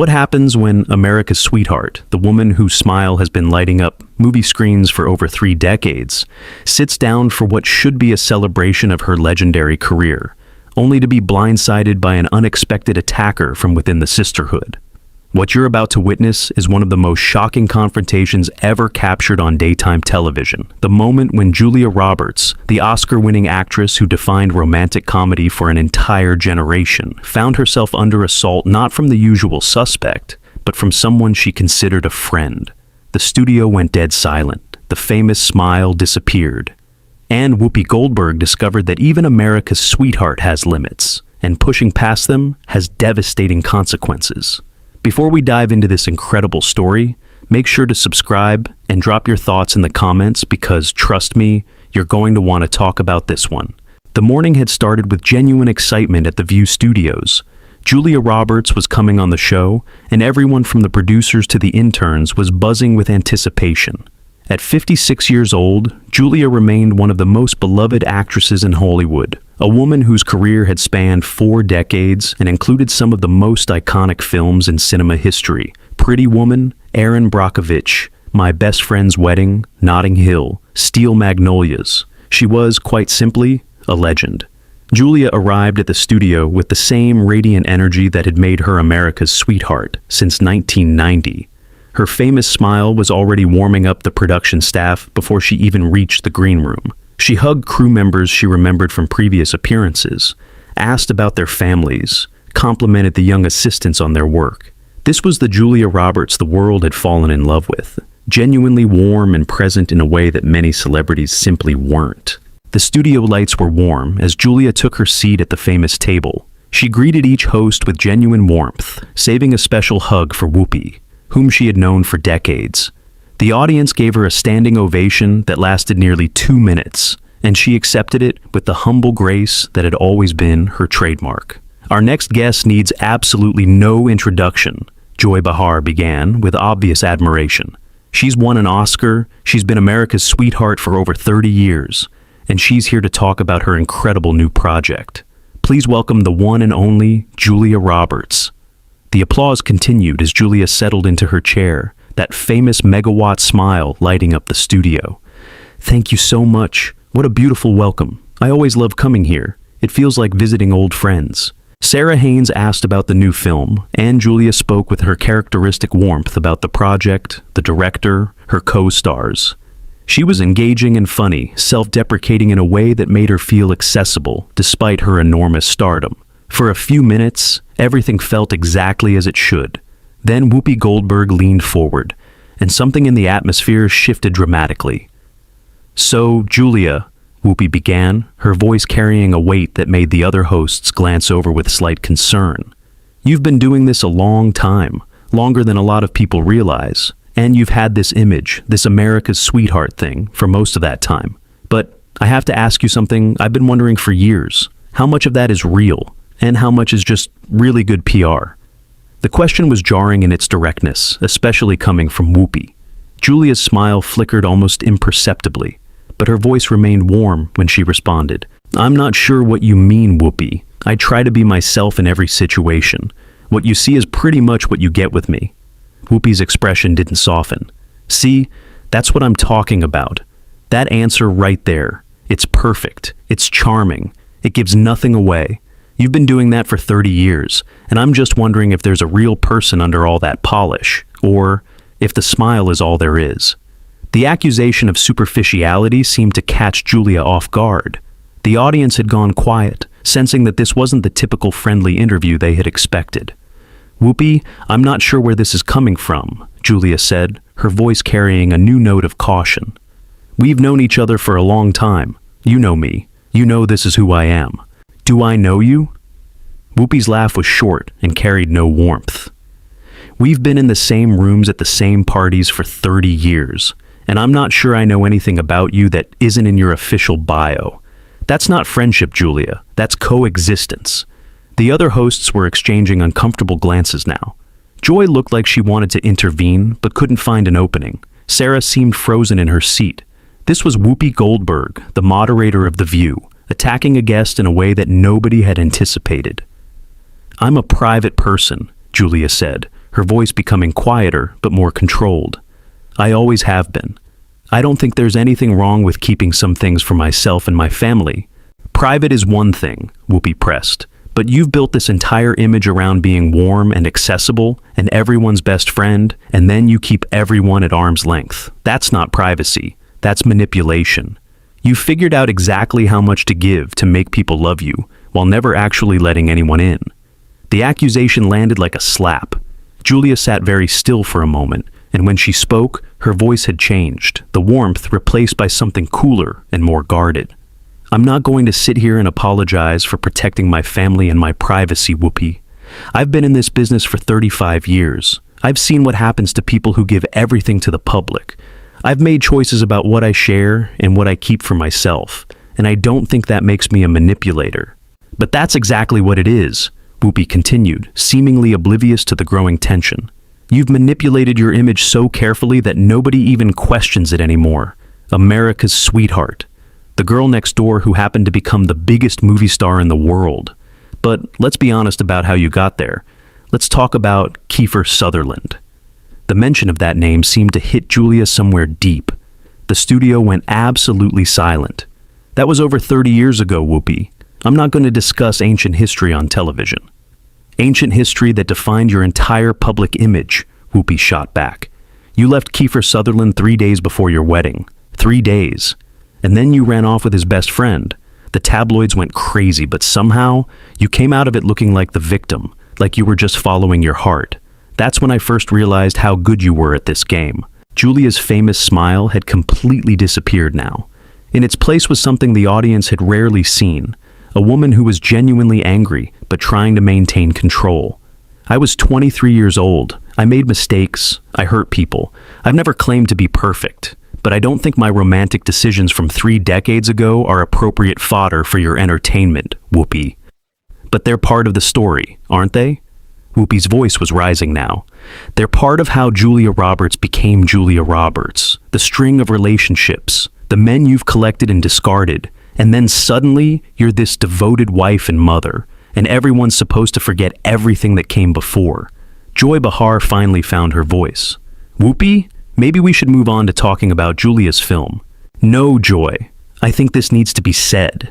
What happens when America's sweetheart, the woman whose smile has been lighting up movie screens for over 3 decades, sits down for what should be a celebration of her legendary career, only to be blindsided by an unexpected attacker from within the sisterhood? What you're about to witness is one of the most shocking confrontations ever captured on daytime television. The moment when Julia Roberts, the Oscar-winning actress who defined romantic comedy for an entire generation, found herself under assault not from the usual suspect, but from someone she considered a friend. The studio went dead silent. The famous smile disappeared. And Whoopi Goldberg discovered that even America's sweetheart has limits, and pushing past them has devastating consequences. Before we dive into this incredible story, make sure to subscribe and drop your thoughts in the comments because, trust me, you're going to want to talk about this one. The morning had started with genuine excitement at the View Studios. Julia Roberts was coming on the show, and everyone from the producers to the interns was buzzing with anticipation. At 56 years old, Julia remained one of the most beloved actresses in Hollywood, a woman whose career had spanned 4 decades and included some of the most iconic films in cinema history: Pretty Woman, Erin Brockovich, My Best Friend's Wedding, Notting Hill, Steel Magnolias. She was, quite simply, a legend. Julia arrived at the studio with the same radiant energy that had made her America's sweetheart since 1990. Her famous smile was already warming up the production staff before she even reached the green room. She hugged crew members she remembered from previous appearances, asked about their families, complimented the young assistants on their work. This was the Julia Roberts the world had fallen in love with, genuinely warm and present in a way that many celebrities simply weren't. The studio lights were warm as Julia took her seat at the famous table. She greeted each host with genuine warmth, saving a special hug for Whoopi, whom she had known for decades. The audience gave her a standing ovation that lasted nearly 2 minutes, and she accepted it with the humble grace that had always been her trademark. Our next guest needs absolutely no introduction, Joy Behar began with obvious admiration. She's won an Oscar, she's been America's sweetheart for over 30 years, and she's here to talk about her incredible new project. Please welcome the one and only Julia Roberts. The applause continued as Julia settled into her chair, that famous megawatt smile lighting up the studio. Thank you so much. What a beautiful welcome. I always love coming here. It feels like visiting old friends. Sarah Haynes asked about the new film, and Julia spoke with her characteristic warmth about the project, the director, her co-stars. She was engaging and funny, self-deprecating in a way that made her feel accessible, despite her enormous stardom. For a few minutes, everything felt exactly as it should. Then Whoopi Goldberg leaned forward, and something in the atmosphere shifted dramatically. "So, Julia," Whoopi began, her voice carrying a weight that made the other hosts glance over with slight concern. "You've been doing this a long time, longer than a lot of people realize, and you've had this image, this America's sweetheart thing, for most of that time. But I have to ask you something I've been wondering for years. How much of that is real? And how much is just really good PR?" The question was jarring in its directness, especially coming from Whoopi. Julia's smile flickered almost imperceptibly, but her voice remained warm when she responded. "I'm not sure what you mean, Whoopi. I try to be myself in every situation. What you see is pretty much what you get with me." Whoopi's expression didn't soften. "See, that's what I'm talking about. That answer right there. It's perfect. It's charming. It gives nothing away. You've been doing that for 30 years, and I'm just wondering if there's a real person under all that polish, or if the smile is all there is." The accusation of superficiality seemed to catch Julia off guard. The audience had gone quiet, sensing that this wasn't the typical friendly interview they had expected. "Whoopi, I'm not sure where this is coming from," Julia said, her voice carrying a new note of caution. "We've known each other for a long time. You know me. You know this is who I am. Do I know you?" Whoopi's laugh was short and carried no warmth. "We've been in the same rooms at the same parties for 30 years, and I'm not sure I know anything about you that isn't in your official bio. That's not friendship, Julia. That's coexistence." The other hosts were exchanging uncomfortable glances now. Joy looked like she wanted to intervene, but couldn't find an opening. Sarah seemed frozen in her seat. This was Whoopi Goldberg, the moderator of The View, attacking a guest in a way that nobody had anticipated. "I'm a private person," Julia said, her voice becoming quieter but more controlled. "I always have been. I don't think there's anything wrong with keeping some things for myself and my family. Private is one thing," Whoopi pressed, "but you've built this entire image around being warm and accessible and everyone's best friend, and then you keep everyone at arm's length. That's not privacy. That's manipulation. You figured out exactly how much to give to make people love you, while never actually letting anyone in." The accusation landed like a slap. Julia sat very still for a moment, and when she spoke, her voice had changed, the warmth replaced by something cooler and more guarded. "I'm not going to sit here and apologize for protecting my family and my privacy, Whoopi. I've been in this business for 35 years. I've seen what happens to people who give everything to the public. I've made choices about what I share and what I keep for myself, and I don't think that makes me a manipulator." "But that's exactly what it is," Whoopi continued, seemingly oblivious to the growing tension. "You've manipulated your image so carefully that nobody even questions it anymore. America's sweetheart. The girl next door who happened to become the biggest movie star in the world. But let's be honest about how you got there. Let's talk about Kiefer Sutherland." The mention of that name seemed to hit Julia somewhere deep. The studio went absolutely silent. "That was over 30 years ago, Whoopi. I'm not going to discuss ancient history on television." "Ancient history that defined your entire public image," Whoopi shot back. "You left Kiefer Sutherland 3 days before your wedding. 3 days. And then you ran off with his best friend. The tabloids went crazy, but somehow you came out of it looking like the victim, like you were just following your heart. That's when I first realized how good you were at this game." Julia's famous smile had completely disappeared now. In its place was something the audience had rarely seen, a woman who was genuinely angry, but trying to maintain control. "I was 23 years old. I made mistakes. I hurt people. I've never claimed to be perfect. But I don't think my romantic decisions from 3 decades ago are appropriate fodder for your entertainment, Whoopi." "But they're part of the story, aren't they?" Whoopi's voice was rising now. "They're part of how Julia Roberts became Julia Roberts. The string of relationships, the men you've collected and discarded, and then suddenly you're this devoted wife and mother, and everyone's supposed to forget everything that came before." Joy Behar finally found her voice. "Whoopi, maybe we should move on to talking about Julia's film." "No, Joy. I think this needs to be said."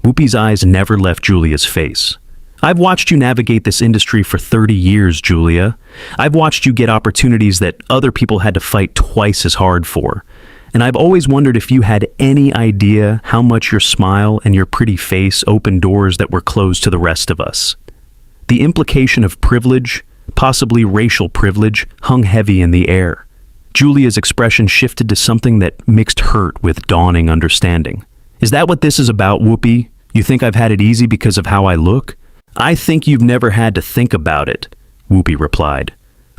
Whoopi's eyes never left Julia's face. "I've watched you navigate this industry for 30 years, Julia. I've watched you get opportunities that other people had to fight twice as hard for. And I've always wondered if you had any idea how much your smile and your pretty face opened doors that were closed to the rest of us." The implication of privilege, possibly racial privilege, hung heavy in the air. Julia's expression shifted to something that mixed hurt with dawning understanding. "Is that what this is about, Whoopi? You think I've had it easy because of how I look?" "I think you've never had to think about it," Whoopi replied.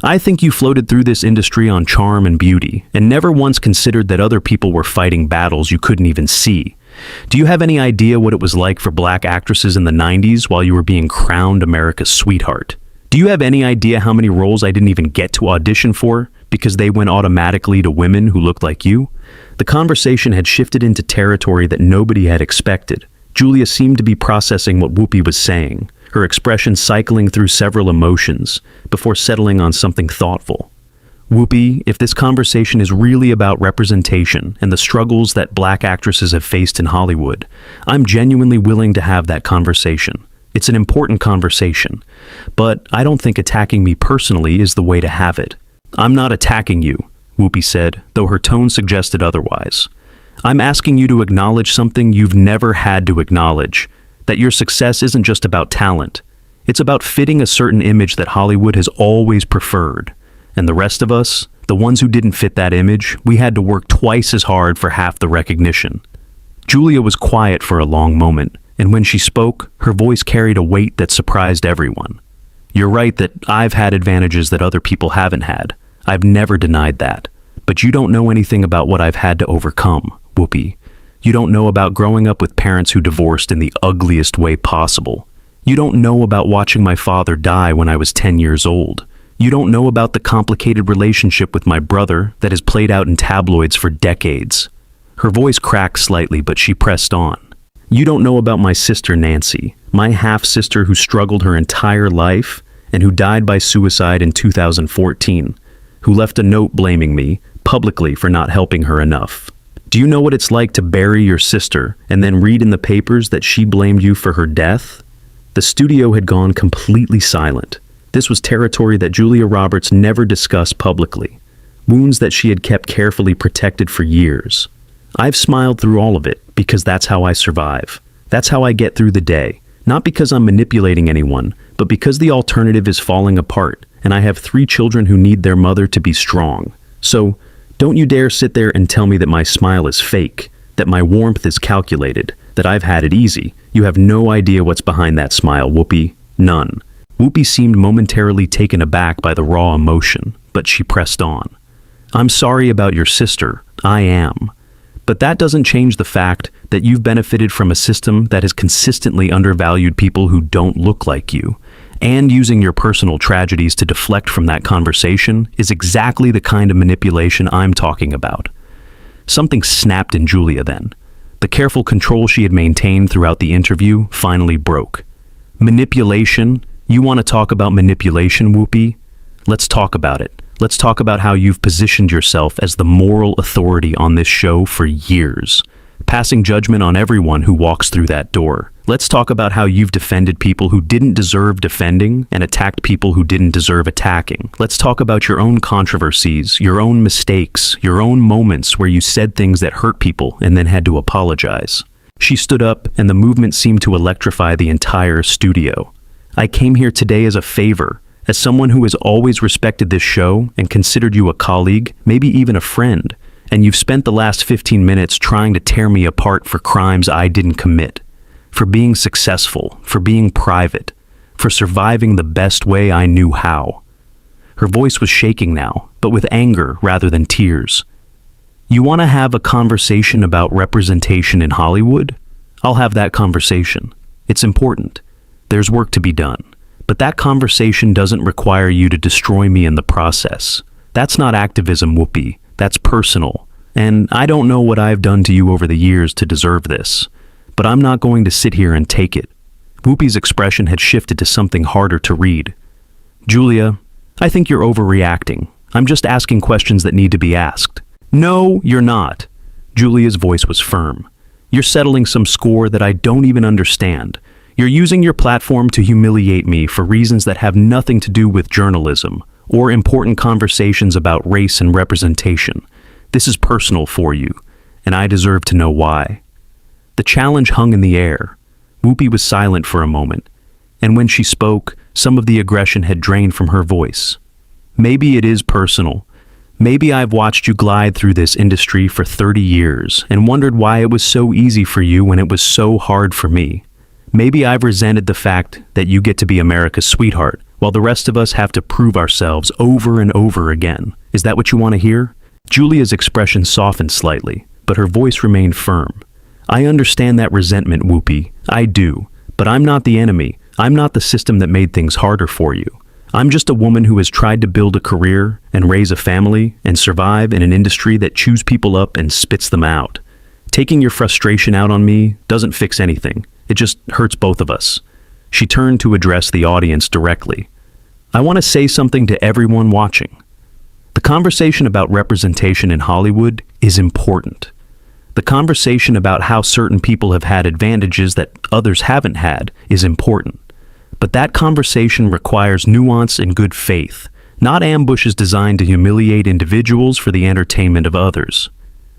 "I think you floated through this industry on charm and beauty, and never once considered that other people were fighting battles you couldn't even see. Do you have any idea what it was like for black actresses in the 90s while you were being crowned America's sweetheart? Do you have any idea how many roles I didn't even get to audition for because they went automatically to women who looked like you?" The conversation had shifted into territory that nobody had expected. Julia seemed to be processing what Whoopi was saying, her expression cycling through several emotions before settling on something thoughtful. "Whoopi, if this conversation is really about representation and the struggles that black actresses have faced in Hollywood, I'm genuinely willing to have that conversation. It's an important conversation, but I don't think attacking me personally is the way to have it." "I'm not attacking you," Whoopi said, though her tone suggested otherwise. "I'm asking you to acknowledge something you've never had to acknowledge, that your success isn't just about talent. It's about fitting a certain image that Hollywood has always preferred. And the rest of us, the ones who didn't fit that image, we had to work twice as hard for half the recognition." Julia was quiet for a long moment, and when she spoke, her voice carried a weight that surprised everyone. "You're right that I've had advantages that other people haven't had. I've never denied that. But you don't know anything about what I've had to overcome, Whoopi. You don't know about growing up with parents who divorced in the ugliest way possible. You don't know about watching my father die when I was 10 years old. You don't know about the complicated relationship with my brother that has played out in tabloids for decades." Her voice cracked slightly, but she pressed on. "You don't know about my sister Nancy, my half-sister who struggled her entire life, and who died by suicide in 2014, who left a note blaming me publicly for not helping her enough. Do you know what it's like to bury your sister and then read in the papers that she blamed you for her death? The studio had gone completely silent. This was territory that Julia Roberts never discussed publicly, wounds that she had kept carefully protected for years. I've smiled through all of it because that's how I survive. That's how I get through the day. Not because I'm manipulating anyone, but because the alternative is falling apart, and I have 3 children who need their mother to be strong. So, don't you dare sit there and tell me that my smile is fake, that my warmth is calculated, that I've had it easy. You have no idea what's behind that smile, Whoopi. None. Whoopi seemed momentarily taken aback by the raw emotion, but she pressed on. I'm sorry about your sister. I am. But that doesn't change the fact that you've benefited from a system that has consistently undervalued people who don't look like you. And using your personal tragedies to deflect from that conversation is exactly the kind of manipulation I'm talking about. Something snapped in Julia then. The careful control she had maintained throughout the interview finally broke. Manipulation? You want to talk about manipulation, Whoopi? Let's talk about it. Let's talk about how you've positioned yourself as the moral authority on this show for years, passing judgment on everyone who walks through that door. Let's talk about how you've defended people who didn't deserve defending and attacked people who didn't deserve attacking. Let's talk about your own controversies, your own mistakes, your own moments where you said things that hurt people and then had to apologize. She stood up, and the movement seemed to electrify the entire studio. I came here today as a favor. As someone who has always respected this show and considered you a colleague, maybe even a friend, and you've spent the last 15 minutes trying to tear me apart for crimes I didn't commit, for being successful, for being private, for surviving the best way I knew how. Her voice was shaking now, but with anger rather than tears. You want to have a conversation about representation in Hollywood? I'll have that conversation. It's important. There's work to be done. But that conversation doesn't require you to destroy me in the process. That's not activism, Whoopi. That's personal. And I don't know what I've done to you over the years to deserve this. But I'm not going to sit here and take it. Whoopi's expression had shifted to something harder to read. Julia, I think you're overreacting. I'm just asking questions that need to be asked. No, you're not. Julia's voice was firm. You're settling some score that I don't even understand. You're using your platform to humiliate me for reasons that have nothing to do with journalism or important conversations about race and representation. This is personal for you, and I deserve to know why. The challenge hung in the air. Whoopi was silent for a moment, and when she spoke, some of the aggression had drained from her voice. Maybe it is personal. Maybe I've watched you glide through this industry for 30 years and wondered why it was so easy for you when it was so hard for me. Maybe I've resented the fact that you get to be America's sweetheart, while the rest of us have to prove ourselves over and over again. Is that what you want to hear? Julia's expression softened slightly, but her voice remained firm. I understand that resentment, Whoopi. I do. But I'm not the enemy. I'm not the system that made things harder for you. I'm just a woman who has tried to build a career and raise a family and survive in an industry that chews people up and spits them out. Taking your frustration out on me doesn't fix anything. It just hurts both of us. She turned to address the audience directly. I want to say something to everyone watching. The conversation about representation in Hollywood is important. The conversation about how certain people have had advantages that others haven't had is important. But that conversation requires nuance and good faith, not ambushes designed to humiliate individuals for the entertainment of others.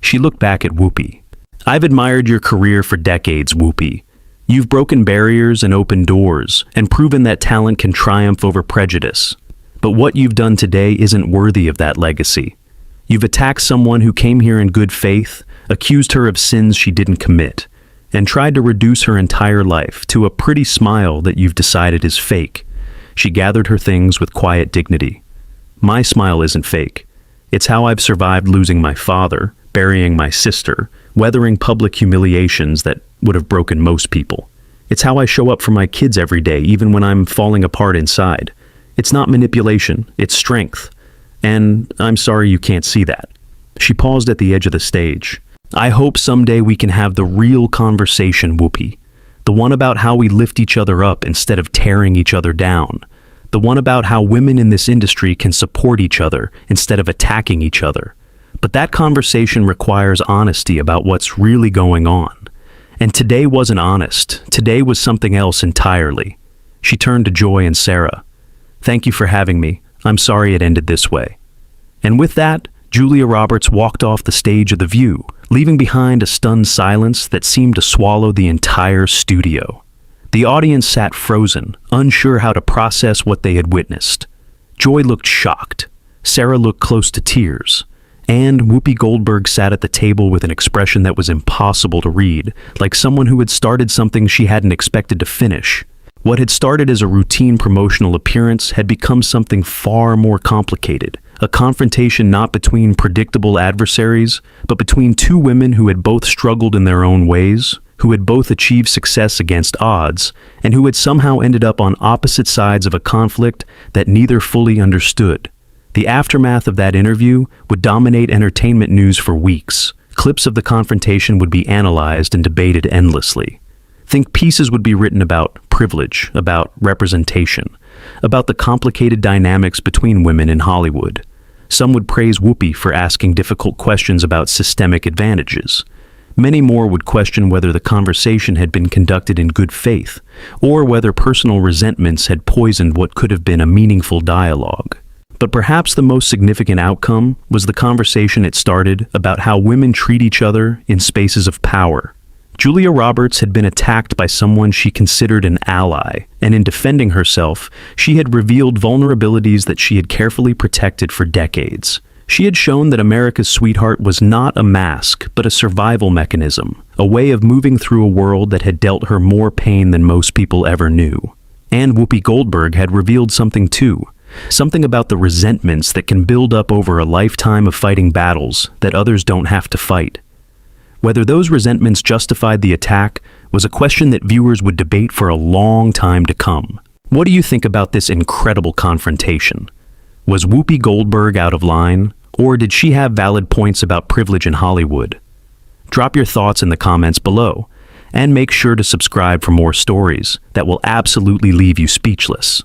She looked back at Whoopi. I've admired your career for decades, Whoopi. You've broken barriers and opened doors, and proven that talent can triumph over prejudice. But what you've done today isn't worthy of that legacy. You've attacked someone who came here in good faith, accused her of sins she didn't commit, and tried to reduce her entire life to a pretty smile that you've decided is fake. She gathered her things with quiet dignity. My smile isn't fake. It's how I've survived losing my father, burying my sister, weathering public humiliations that would have broken most people. It's how I show up for my kids every day, even when I'm falling apart inside. It's not manipulation, it's strength. And I'm sorry you can't see that. She paused at the edge of the stage. I hope someday we can have the real conversation, Whoopi. The one about how we lift each other up instead of tearing each other down. the one about how women in this industry can support each other instead of attacking each other. But that conversation requires honesty about what's really going on. And today wasn't honest. Today was something else entirely. She turned to Joy and Sarah. "Thank you for having me. I'm sorry it ended this way." And with that, Julia Roberts walked off the stage of The View, leaving behind a stunned silence that seemed to swallow the entire studio. The audience sat frozen, unsure how to process what they had witnessed. Joy looked shocked. Sarah looked close to tears. And Whoopi Goldberg sat at the table with an expression that was impossible to read, like someone who had started something she hadn't expected to finish. What had started as a routine promotional appearance had become something far more complicated, a confrontation not between predictable adversaries, but between two women who had both struggled in their own ways, who had both achieved success against odds, and who had somehow ended up on opposite sides of a conflict that neither fully understood. The aftermath of that interview would dominate entertainment news for weeks. Clips of the confrontation would be analyzed and debated endlessly. Think pieces would be written about privilege, about representation, about the complicated dynamics between women in Hollywood. Some would praise Whoopi for asking difficult questions about systemic advantages. Many more would question whether the conversation had been conducted in good faith, or whether personal resentments had poisoned what could have been a meaningful dialogue. But perhaps the most significant outcome was the conversation it started about how women treat each other in spaces of power. Julia Roberts had been attacked by someone she considered an ally, and in defending herself, she had revealed vulnerabilities that she had carefully protected for decades. She had shown that America's sweetheart was not a mask, but a survival mechanism, a way of moving through a world that had dealt her more pain than most people ever knew. And Whoopi Goldberg had revealed something too. Something about the resentments that can build up over a lifetime of fighting battles that others don't have to fight. Whether those resentments justified the attack was a question that viewers would debate for a long time to come. What do you think about this incredible confrontation? Was Whoopi Goldberg out of line, or did she have valid points about privilege in Hollywood? Drop your thoughts in the comments below, and make sure to subscribe for more stories that will absolutely leave you speechless.